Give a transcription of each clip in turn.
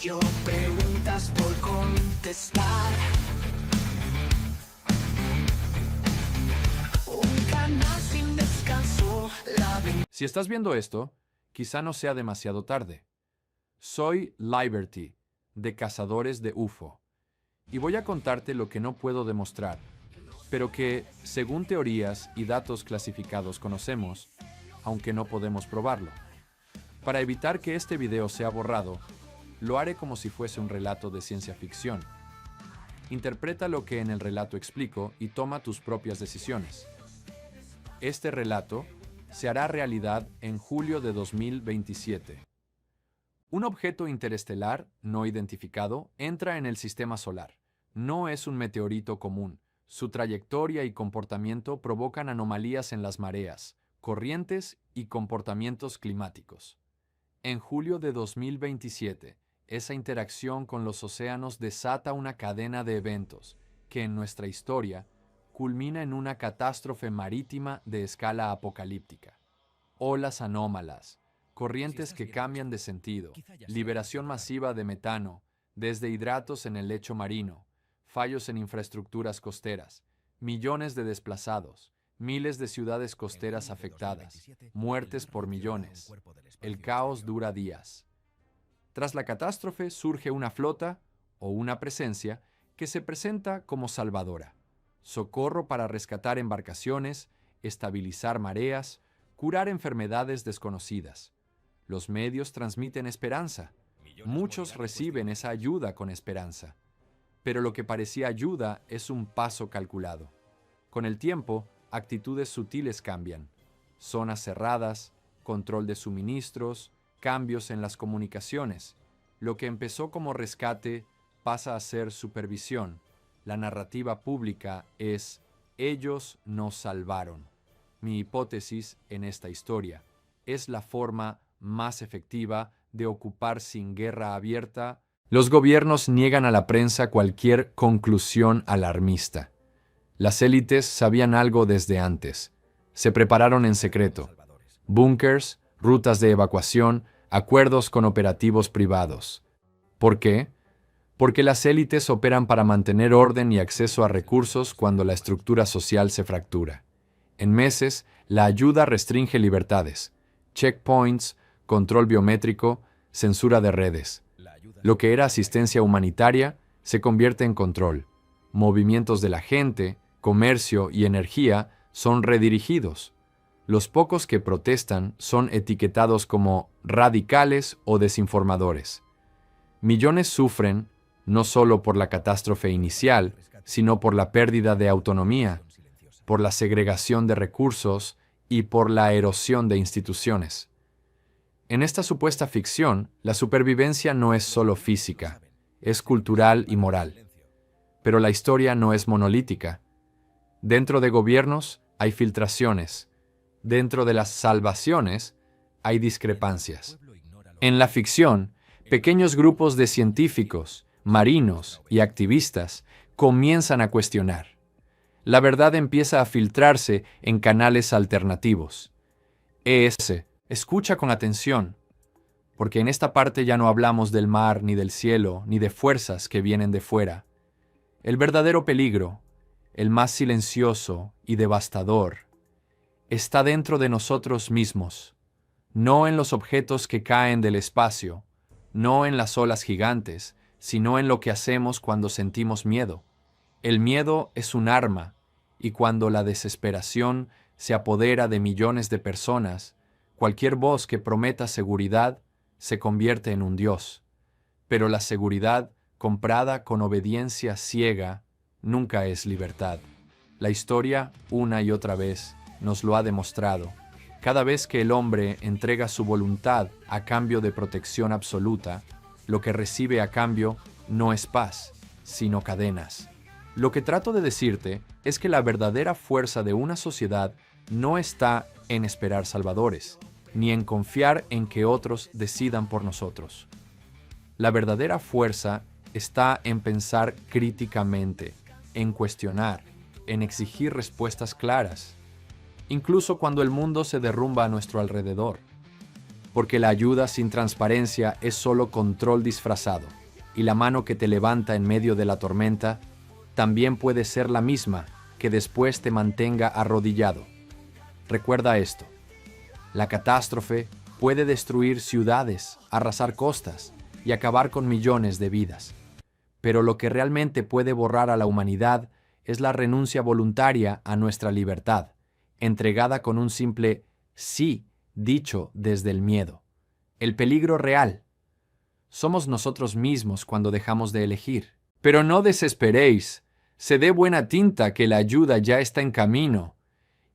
yo preguntas por contestar. Un canal sin descanso. Si estás viendo esto, quizá no sea demasiado tarde. Soy Liberty, de Cazadores de UFO, y voy a contarte lo que no puedo demostrar, pero que, según teorías y datos clasificados, conocemos, aunque no podemos probarlo. Para evitar que este video sea borrado, lo haré como si fuese un relato de ciencia ficción. Interpreta lo que en el relato explico y toma tus propias decisiones. Este relato se hará realidad en julio de 2027. Un objeto interestelar no identificado entra en el sistema solar. No es un meteorito común. Su trayectoria y comportamiento provocan anomalías en las mareas, corrientes y comportamientos climáticos. En julio de 2027, esa interacción con los océanos desata una cadena de eventos que en nuestra historia culmina en una catástrofe marítima de escala apocalíptica. Olas anómalas, corrientes que cambian de sentido, liberación masiva de metano, deshidratos en el lecho marino, fallos en infraestructuras costeras, millones de desplazados, miles de ciudades costeras afectadas, muertes por millones. El caos dura días. Tras la catástrofe surge una flota o una presencia que se presenta como salvadora. Socorro para rescatar embarcaciones, estabilizar mareas, curar enfermedades desconocidas. Los medios transmiten esperanza. Muchos reciben esa ayuda con esperanza. Pero lo que parecía ayuda es un paso calculado. Con el tiempo, actitudes sutiles cambian. Zonas cerradas, control de suministros, cambios en las comunicaciones. Lo que empezó como rescate pasa a ser supervisión. La narrativa pública es «ellos nos salvaron». Mi hipótesis en esta historia es la forma más efectiva de ocupar sin guerra abierta. Los gobiernos niegan a la prensa cualquier conclusión alarmista. Las élites sabían algo desde antes. Se prepararon en secreto. Búnkers, rutas de evacuación, acuerdos con operativos privados. ¿Por qué? Porque las élites operan para mantener orden y acceso a recursos cuando la estructura social se fractura. En meses, la ayuda restringe libertades, checkpoints, control biométrico, censura de redes. Lo que era asistencia humanitaria se convierte en control. Movimientos de la gente, comercio y energía son redirigidos. Los pocos que protestan son etiquetados como radicales o desinformadores. Millones sufren no solo por la catástrofe inicial, sino por la pérdida de autonomía, por la segregación de recursos y por la erosión de instituciones. En esta supuesta ficción, la supervivencia no es solo física, es cultural y moral. Pero la historia no es monolítica. Dentro de gobiernos hay filtraciones. Dentro de las salvaciones hay discrepancias. En la ficción, pequeños grupos de científicos, marinos y activistas comienzan a cuestionar. La verdad empieza a filtrarse en canales alternativos. Escucha con atención, porque en esta parte ya no hablamos del mar, ni del cielo, ni de fuerzas que vienen de fuera. El verdadero peligro, el más silencioso y devastador, está dentro de nosotros mismos, no en los objetos que caen del espacio, no en las olas gigantes, sino en lo que hacemos cuando sentimos miedo. El miedo es un arma, y cuando la desesperación se apodera de millones de personas, cualquier voz que prometa seguridad se convierte en un dios. Pero la seguridad, comprada con obediencia ciega, nunca es libertad. La historia, una y otra vez, nos lo ha demostrado. Cada vez que el hombre entrega su voluntad a cambio de protección absoluta, lo que recibe a cambio no es paz, sino cadenas. Lo que trato de decirte es que la verdadera fuerza de una sociedad no está en esperar salvadores, ni en confiar en que otros decidan por nosotros. La verdadera fuerza está en pensar críticamente, en cuestionar, en exigir respuestas claras, incluso cuando el mundo se derrumba a nuestro alrededor. porque la ayuda sin transparencia es solo control disfrazado, y la mano que te levanta en medio de la tormenta también puede ser la misma que después te mantenga arrodillado. Recuerda esto: la catástrofe puede destruir ciudades, arrasar costas y acabar con millones de vidas. Pero lo que realmente puede borrar a la humanidad es la renuncia voluntaria a nuestra libertad, entregada con un simple sí dicho desde el miedo. El peligro real somos nosotros mismos cuando dejamos de elegir. Pero no desesperéis, se dé buena tinta que la ayuda ya está en camino,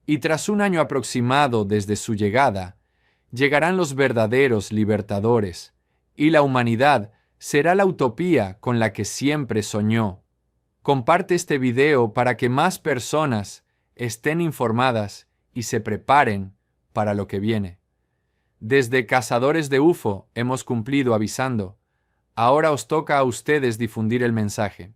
y tras un año aproximado desde su llegada, llegarán los verdaderos libertadores, y la humanidad será la utopía con la que siempre soñó. Comparte este video para que más personas estén informadas y se preparen para lo que viene. Desde Cazadores de UFO hemos cumplido avisando. Ahora os toca a ustedes difundir el mensaje.